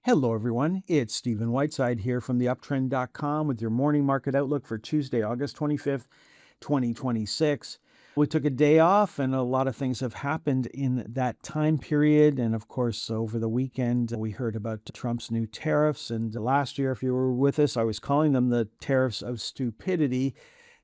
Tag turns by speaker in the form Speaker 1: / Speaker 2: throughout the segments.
Speaker 1: Hello, everyone. It's Stephen Whiteside here from theuptrend.com with your morning market outlook for Tuesday, August 25th, 2026. We took a day off, and a lot of things have happened in that time period. And of course, over the weekend, we heard about Trump's new tariffs. And last year, if you were with us, I was calling them the tariffs of stupidity.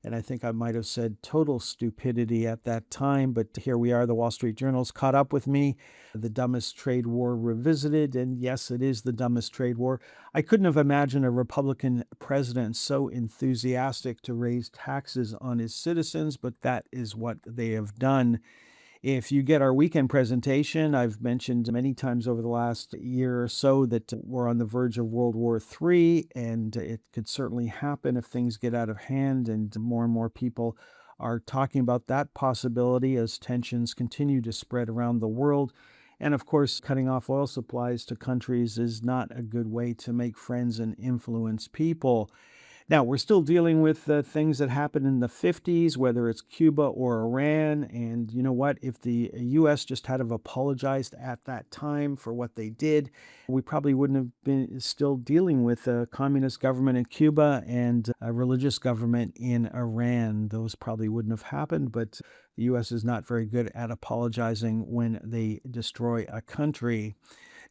Speaker 1: And I think I might have said total stupidity at that time, but here we are. The Wall Street Journal's caught up with me. The dumbest trade war revisited. And yes, it is the dumbest trade war. I couldn't have imagined a Republican president so enthusiastic to raise taxes on his citizens, but that is what they have done. If you get our weekend presentation, I've mentioned many times over the last year or so that we're on the verge of World War III, and it could certainly happen if things get out of hand, and more people are talking about that possibility as tensions continue to spread around the world. And of course, cutting off oil supplies to countries is not a good way to make friends and influence people. Now, we're still dealing with the things that happened in the 50s, whether it's Cuba or Iran. And you know what? If the U.S. just had have apologized at that time for what they did, we probably wouldn't have been still dealing with a communist government in Cuba and a religious government in Iran. Those probably wouldn't have happened, but the U.S. is not very good at apologizing when they destroy a country.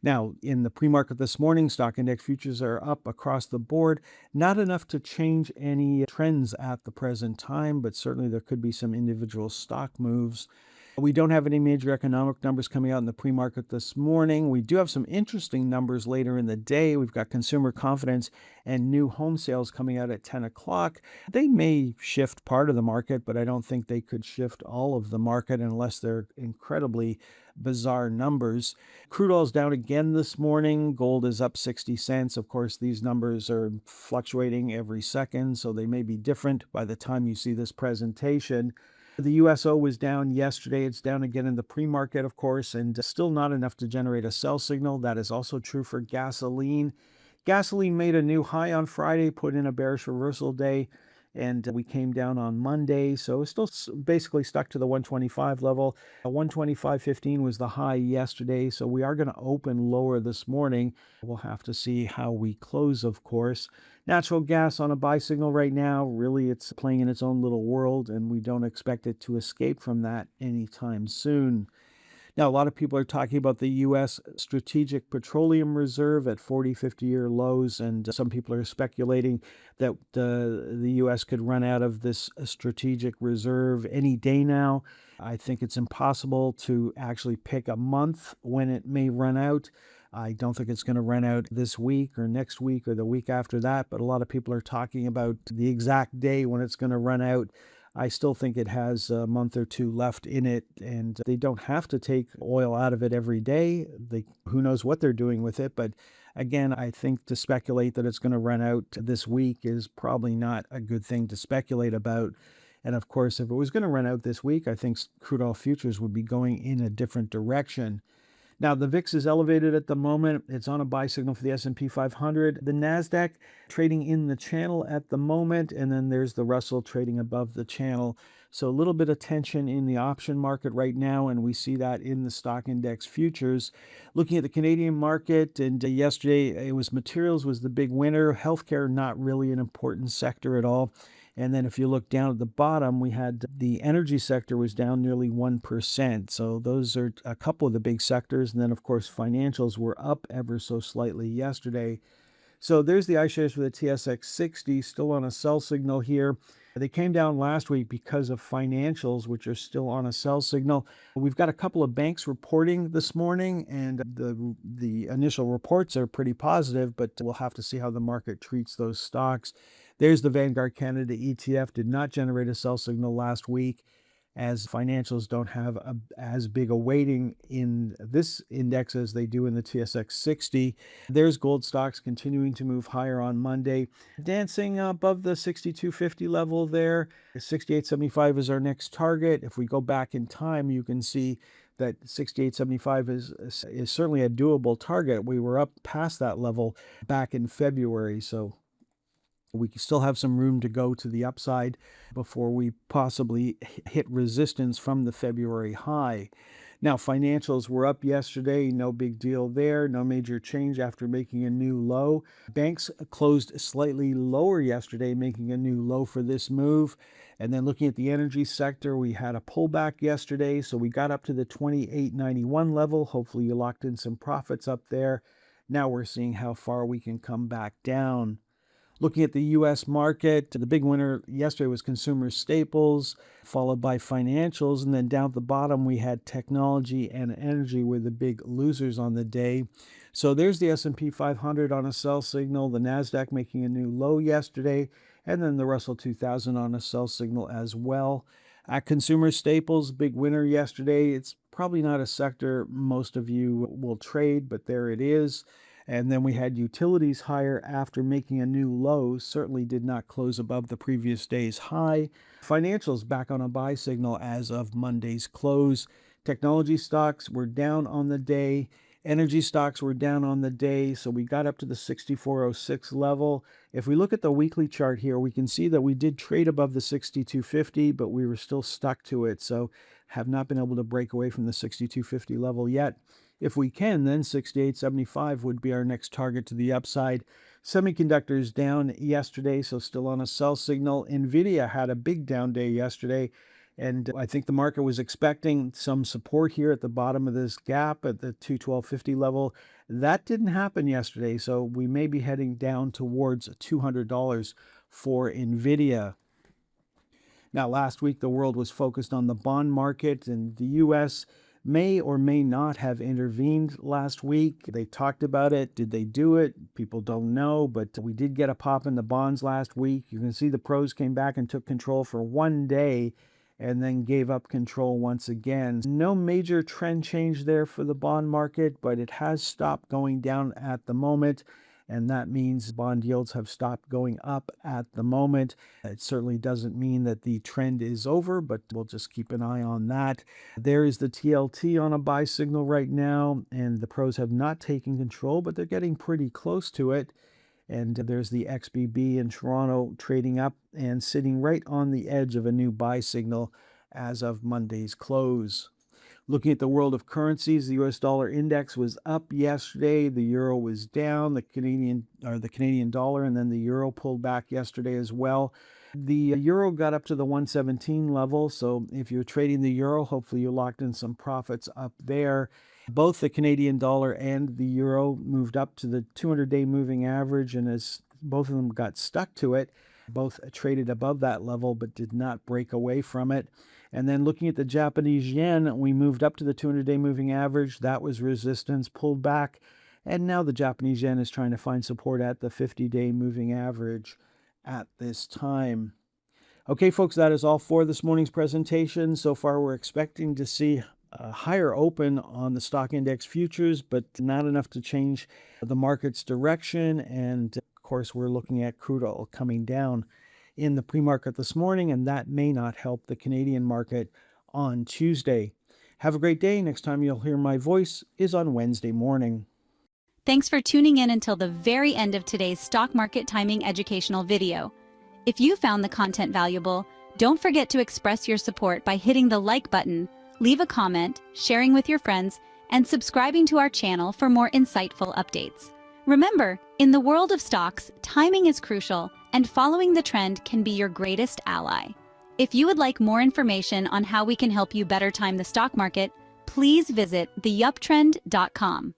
Speaker 1: Now, in the pre-market this morning, stock index futures are up across the board. Not enough to change any trends at the present time, but certainly there could be some individual stock moves. We don't have any major economic numbers coming out in the pre-market this morning. We do have some interesting numbers later in the day. We've got consumer confidence and new home sales coming out at 10 o'clock. They may shift part of the market, but I don't think they could shift all of the market unless they're incredibly bizarre numbers. Crude oil is down again this morning. Gold is up 60 cents. Of course, these numbers are fluctuating every second, so they may be different by the time you see this presentation. The USO was down yesterday. It's down again in the pre-market, of course, and still not enough to generate a sell signal. That is also true for gasoline. Gasoline made a new high on Friday, put in a bearish reversal day, and we came down on Monday. So it's still basically stuck to the 125 level. 125.15 was the high yesterday, so we are going to open lower this morning. We'll have to see how we close, of course. Natural gas on a buy signal right now. Really, it's playing in its own little world, and we don't expect it to escape from that anytime soon. Now, a lot of people are talking about the U.S. Strategic Petroleum Reserve at 40, 50-year lows, and some people are speculating that the U.S. could run out of this strategic reserve any day now. I think it's impossible to actually pick a month when it may run out. I don't think it's going to run out this week or next week or the week after that, but a lot of people are talking about the exact day when it's going to run out. I still think it has a month or two left in it, and they don't have to take oil out of it every day. Who knows what they're doing with it, but again, I think to speculate that it's going to run out this week is probably not a good thing to speculate about. And of course, if it was going to run out this week, I think crude oil futures would be going in a different direction. Now, the VIX is elevated at the moment. It's on a buy signal for the S&P 500. The NASDAQ trading in the channel at the moment, and then there's the Russell trading above the channel. So a little bit of tension in the option market right now, and we see that in the stock index futures. Looking at the Canadian market, and yesterday it was materials was the big winner. Healthcare, not really an important sector at all. And then if you look down at the bottom, we had the energy sector was down nearly 1%. So those are a couple of the big sectors. And then, of course, financials were up ever so slightly yesterday. So there's the iShares for the TSX 60, still on a sell signal here. They came down last week because of financials, which are still on a sell signal. We've got a couple of banks reporting this morning, and the initial reports are pretty positive, but we'll have to see how the market treats those stocks. There's the Vanguard Canada ETF, did not generate a sell signal last week, as financials don't have as big a weighting in this index as they do in the TSX 60. There's gold stocks continuing to move higher on Monday, dancing above the 62.50 level there. 68.75 is our next target. If we go back in time, you can see that 68.75 is certainly a doable target. We were up past that level back in February, so we still have some room to go to the upside before we possibly hit resistance from the February high. Now, financials were up yesterday, no big deal there, no major change after making a new low. Banks closed slightly lower yesterday, making a new low for this move. And then looking at the energy sector, we had a pullback yesterday, so we got up to the 28.91 level. Hopefully you locked in some profits up there. Now we're seeing how far we can come back down. Looking at the U.S. market, the big winner yesterday was consumer staples, followed by financials, and then down at the bottom we had technology and energy were the big losers on the day. So there's the S&P 500 on a sell signal, the Nasdaq making a new low yesterday, and then the Russell 2000 on a sell signal as well. At consumer staples, big winner yesterday. It's probably not a sector most of you will trade, but there it is. And then we had utilities higher after making a new low, certainly did not close above the previous day's high. Financials back on a buy signal as of Monday's close. Technology stocks were down on the day. Energy stocks were down on the day, so we got up to the 6406 level. If we look at the weekly chart here, we can see that we did trade above the 6250, but we were still stuck to it, so have not been able to break away from the 6250 level yet. If we can, then 68.75 would be our next target to the upside. Semiconductors down yesterday, so still on a sell signal. NVIDIA had a big down day yesterday, and I think the market was expecting some support here at the bottom of this gap at the 212.50 level. That didn't happen yesterday, so we may be heading down towards $200 for NVIDIA. Now, last week, the world was focused on the bond market, and the U.S. may or may not have intervened last week. They talked about it. Did they do it? People don't know, but we did get a pop in the bonds last week. You can see the pros came back and took control for one day and then gave up control once again. No major trend change there for the bond market, but it has stopped going down at the moment. And that means bond yields have stopped going up at the moment. It certainly doesn't mean that the trend is over, but we'll just keep an eye on that. There is the TLT on a buy signal right now, and the pros have not taken control, but they're getting pretty close to it. And there's the XBB in Toronto trading up and sitting right on the edge of a new buy signal as of Monday's close. Looking at the world of currencies, the US dollar index was up yesterday. The euro was down, the Canadian dollar, and then the euro pulled back yesterday as well. The euro got up to the 117 level, so if you're trading the euro, hopefully you locked in some profits up there. Both the Canadian dollar and the euro moved up to the 200-day moving average, and as both of them got stuck to it, both traded above that level but did not break away from it. And then looking at the Japanese yen, we moved up to the 200-day moving average. That was resistance, pulled back. And now the Japanese yen is trying to find support at the 50-day moving average at this time. Okay, folks, that is all for this morning's presentation. So far, we're expecting to see a higher open on the stock index futures, but not enough to change the market's direction. And of course, we're looking at crude oil coming down in the pre-market this morning, and that may not help the Canadian market on Tuesday. Have a great day. Next time you'll hear my voice is on Wednesday morning.
Speaker 2: Thanks for tuning in until the very end of today's stock market timing educational video. If you found the content valuable, don't forget to express your support by hitting the like button, leave a comment, sharing with your friends, and subscribing to our channel for more insightful updates. Remember, in the world of stocks, timing is crucial, and following the trend can be your greatest ally. If you would like more information on how we can help you better time the stock market, please visit theuptrend.com.